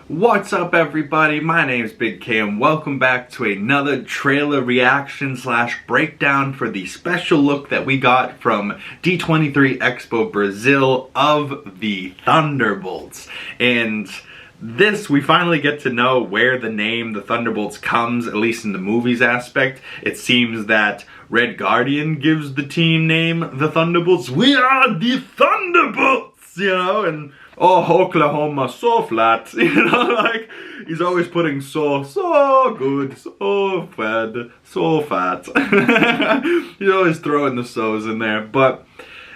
What's up, everybody? My name is Big K and welcome back to another trailer reaction / breakdown for the special look that we got from D23 Expo Brazil of the Thunderbolts. And this, we finally get to know where the name the Thunderbolts comes, at least in the movies aspect. It seems that Red Guardian gives the team name the Thunderbolts. We are the Thunderbolts, you know, and oh, Oklahoma, so flat, you know, like, he's always putting so good, so fat. He's always throwing the so's in there, but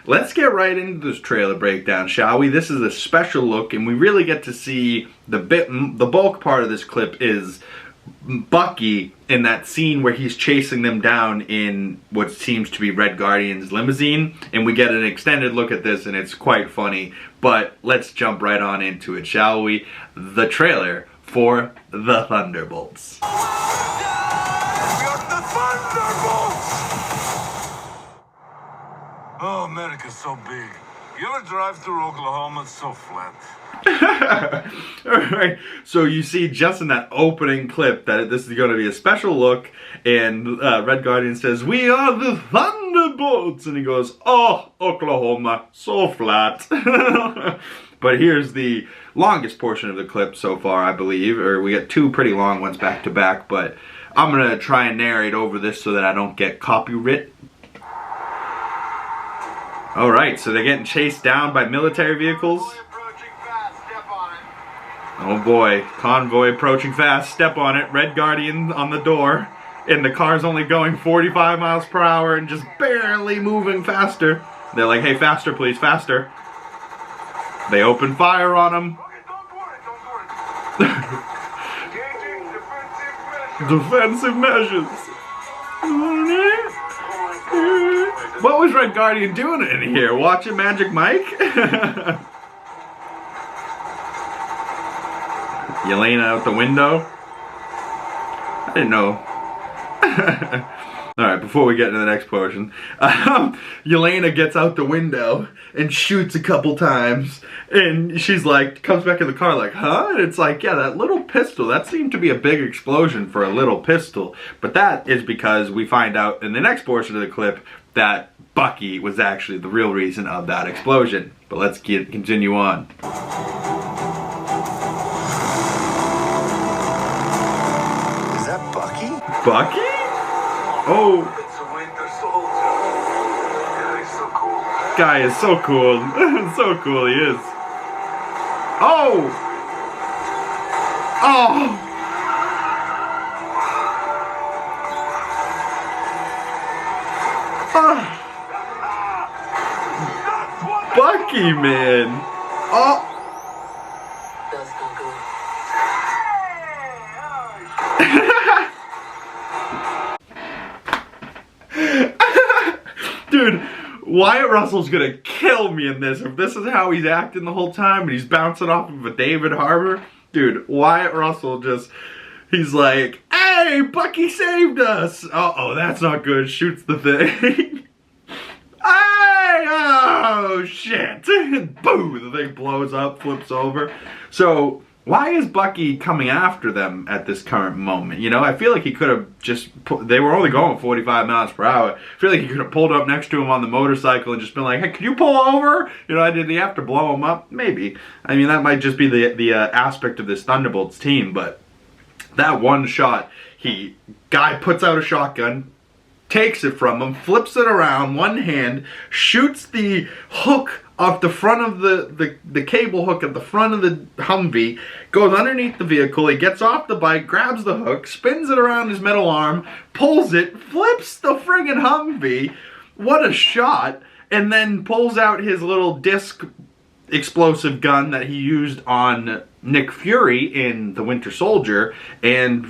let's get right into this trailer breakdown, shall we? This is a special look, and we really get to see the bulk part of this clip is Bucky in that scene where he's chasing them down in what seems to be Red Guardian's limousine, and we get an extended look at this and it's quite funny. But let's jump right on into it, shall we? The trailer for the Thunderbolts. We are the Thunderbolts! Oh, America's so big. You ever drive through Oklahoma? It's so flat. Alright, so you see just in that opening clip that this is going to be a special look, and Red Guardian says, "We are the Thunderbolts," and he goes, "Oh, Oklahoma, so flat." But here's the longest portion of the clip so far, I believe, or we get two pretty long ones back to back, but I'm going to try and narrate over this so that I don't get copyright. Alright, so they're getting chased down by military vehicles. Oh boy, convoy approaching fast, step on it, Red Guardian on the door, and the car's only going 45 miles per hour and just barely moving faster. They're like, "Hey, faster please, faster." They open fire on him. Defensive measures. What was Red Guardian doing in here? Watching Magic Mike? Yelena out the window? I didn't know. Alright, before we get into the next portion, Yelena gets out the window and shoots a couple times, and she's like, comes back in the car like, "Huh?" And it's like, yeah, that little pistol, that seemed to be a big explosion for a little pistol. But that is because we find out in the next portion of the clip that Bucky was actually the real reason of that explosion. But let's continue on. Bucky? Oh. It's a Winter Soldier. Yeah, he's so cool. Guy is so cool. So cool he is. Oh! Oh! Bucky, man. Oh! That's not good. Dude, Wyatt Russell's gonna kill me in this. If this is how he's acting the whole time and he's bouncing off of a David Harbour, dude, Wyatt Russell just, he's like, "Hey, Bucky saved us." Uh-oh, that's not good. Shoots the thing. Hey, oh, shit. Boo, the thing blows up, flips over. So, why is Bucky coming after them at this current moment? You know, I feel like he could have just, they were only going 45 miles per hour. I feel like he could have pulled up next to him on the motorcycle and just been like, "Hey, can you pull over?" You know, did he have to blow him up? Maybe. I mean, that might just be the aspect of this Thunderbolts team, but that one shot, guy puts out a shotgun, takes it from him, flips it around, one hand, shoots the hook off the front of the cable hook at the front of the Humvee, goes underneath the vehicle, he gets off the bike, grabs the hook, spins it around his metal arm, pulls it, flips the friggin' Humvee, what a shot, and then pulls out his little disc explosive gun that he used on Nick Fury in The Winter Soldier and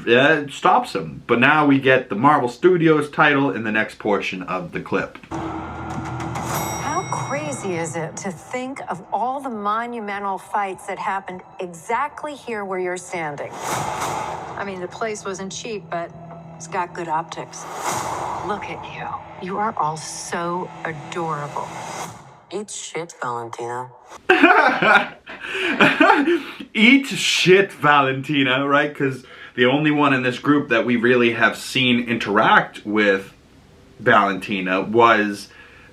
stops him. But now we get the Marvel Studios title in the next portion of the clip. How crazy is it to think of all the monumental fights that happened exactly here where you're standing? I mean, the place wasn't cheap, but it's got good optics. Look at you. You are all so adorable. Eat shit, Valentina. Eat shit, Valentina, right? Because the only one in this group that we really have seen interact with Valentina was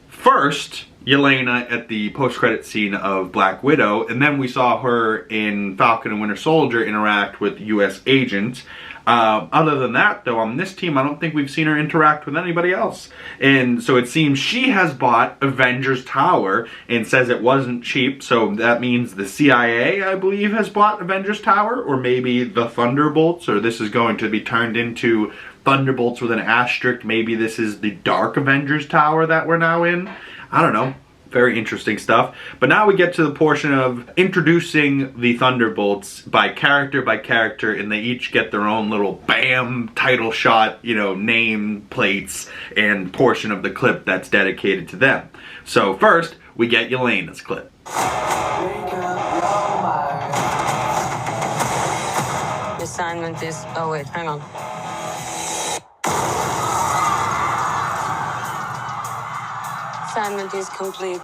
first Yelena at the post-credit scene of Black Widow, and then we saw her in Falcon and Winter Soldier interact with U.S. agents. Other than that, though, on this team, I don't think we've seen her interact with anybody else. And so it seems she has bought Avengers Tower and says it wasn't cheap. So that means the CIA, I believe, has bought Avengers Tower, or maybe the Thunderbolts, or this is going to be turned into Thunderbolts with an asterisk. Maybe this is the Dark Avengers Tower that we're now in. I don't know. Very interesting stuff. But now we get to the portion of introducing the Thunderbolts by character, and they each get their own little BAM title shot, you know, name plates and portion of the clip that's dedicated to them. So first, we get Yelena's clip. The assignment is... Oh, wait, hang on. Assignment is complete.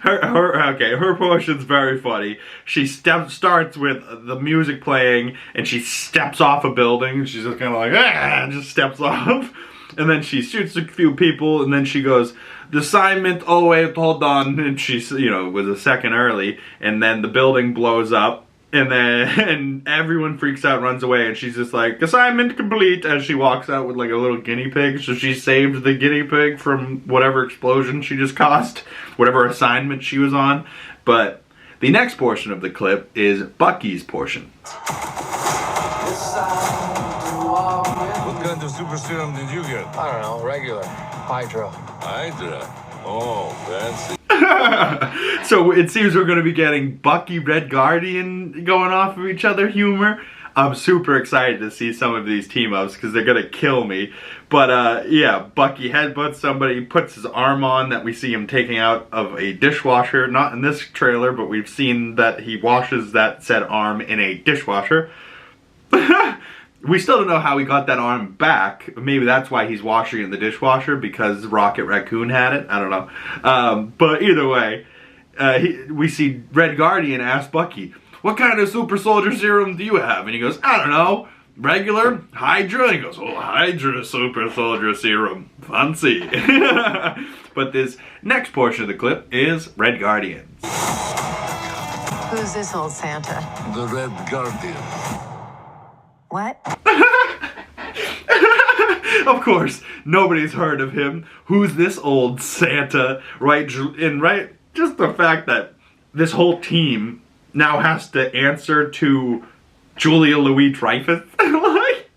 her portion's very funny. She starts with the music playing, and she steps off a building. She's just kind of like, and just steps off. And then she shoots a few people, and then she goes, the assignment, oh wait, hold on. And she's, you know, was a second early, and then the building blows up. And everyone freaks out and runs away, and she's just like, assignment complete, as she walks out with like a little guinea pig. So she saved the guinea pig from whatever explosion she just caused, whatever assignment she was on. But the next portion of the clip is Bucky's portion. What kind of super serum did you get? I don't know, regular. Hydra. Hydra. Oh, fancy. So it seems we're going to be getting Bucky, Red Guardian going off of each other humor. I'm super excited to see some of these team-ups because they're going to kill me. But yeah, Bucky headbutts somebody, puts his arm on that we see him taking out of a dishwasher. Not in this trailer, but we've seen that he washes that said arm in a dishwasher. We still don't know how he got that arm back. Maybe that's why he's washing it in the dishwasher, because Rocket Raccoon had it. I don't know. But either way, we see Red Guardian ask Bucky, what kind of super soldier serum do you have? And he goes, I don't know. Regular? Hydra? And he goes, oh, Hydra super soldier serum. Fancy. But this next portion of the clip is Red Guardian. Who's this old Santa? The Red Guardian. What? Of course, nobody's heard of him. Who's this old Santa? Right? And right, just the fact that this whole team now has to answer to Julia Louis-Dreyfus. Like,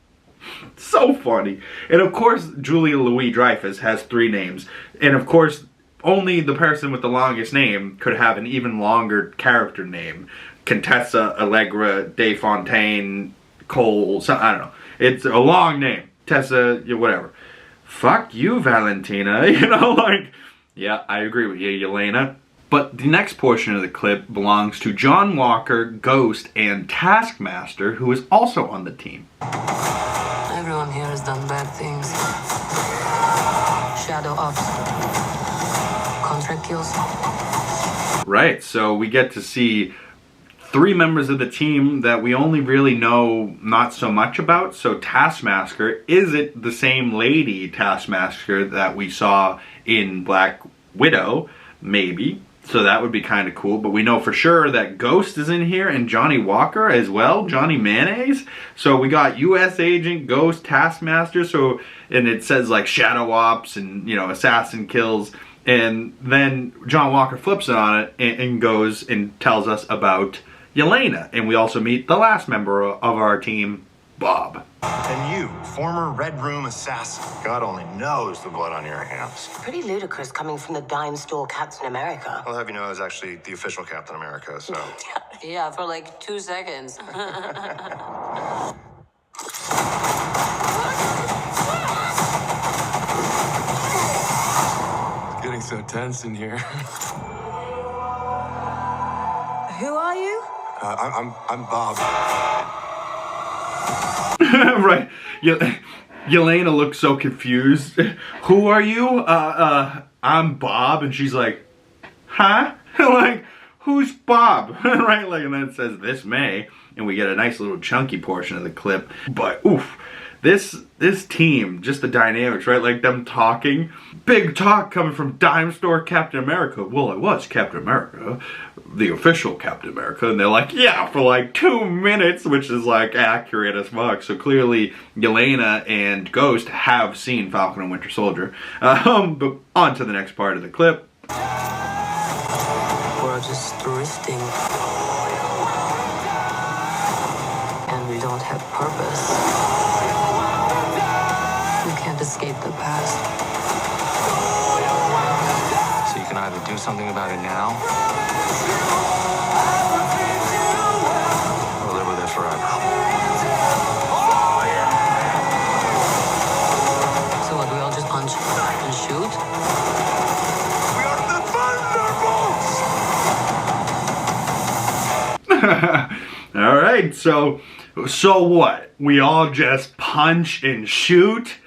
so funny. And of course, Julia Louis-Dreyfus has 3 names. And of course, only the person with the longest name could have an even longer character name. Contessa Allegra de Fontaine Cole, I don't know. It's a long name. Tessa, whatever. Fuck you, Valentina. You know, like, yeah, I agree with you, Yelena. But the next portion of the clip belongs to John Walker, Ghost, and Taskmaster, who is also on the team. Everyone here has done bad things. Shadow ops. Contract kills. Right, so we get to see 3 members of the team that we only really know not so much about. So Taskmaster, is it the same lady Taskmaster that we saw in Black Widow? Maybe. So that would be kind of cool. But we know for sure that Ghost is in here and Johnny Walker as well. Johnny Mayonnaise. So we got U.S. Agent, Ghost, Taskmaster. So, and it says like Shadow Ops and, you know, Assassin Kills. And then John Walker flips it on it and goes and tells us about Yelena. And we also meet the last member of our team, Bob. And you, former Red Room assassin. God only knows the blood on your hands. Pretty ludicrous coming from the dime store Captain America. I'll have you know I was actually the official Captain America, so... Yeah, for like 2 seconds. It's getting so tense in here. Who are you? I'm Bob. Right. Yelena looks so confused. Who are you? I'm Bob. And she's like, huh? Like, who's Bob? Right, like, and then it says this May, and we get a nice little chunky portion of the clip. But oof, this team, just the dynamics, right? Like them talking, big talk coming from Dime Store Captain America. Well, I was Captain America, the official Captain America, and they're like, yeah, for like 2 minutes, which is like accurate as fuck. So clearly, Yelena and Ghost have seen Falcon and Winter Soldier. But on to the next part of the clip. We're just drifting. And we don't have purpose. We can't escape the past. So you can either do something about it now, or live with it forever. So what, we all just punch and shoot? We are the Thunderbolts! All right, so what? We all just punch and shoot?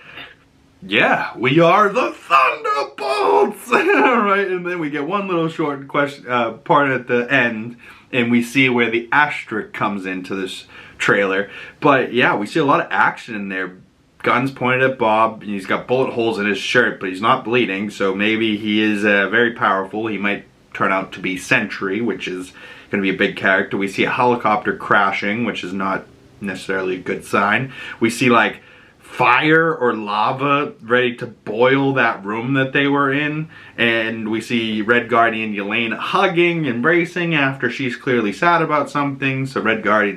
Yeah, we are the Thunderbolts! Right, and then we get one little short question part at the end, and we see where the asterisk comes into this trailer. But yeah, we see a lot of action in there. Guns pointed at Bob, and he's got bullet holes in his shirt, but he's not bleeding, so maybe he is very powerful. He might turn out to be Sentry, which is going to be a big character. We see a helicopter crashing, which is not necessarily a good sign. We see like fire or lava ready to boil that room that they were in, and we see Red Guardian Yelena hugging, embracing after she's clearly sad about something. So Red Guardian's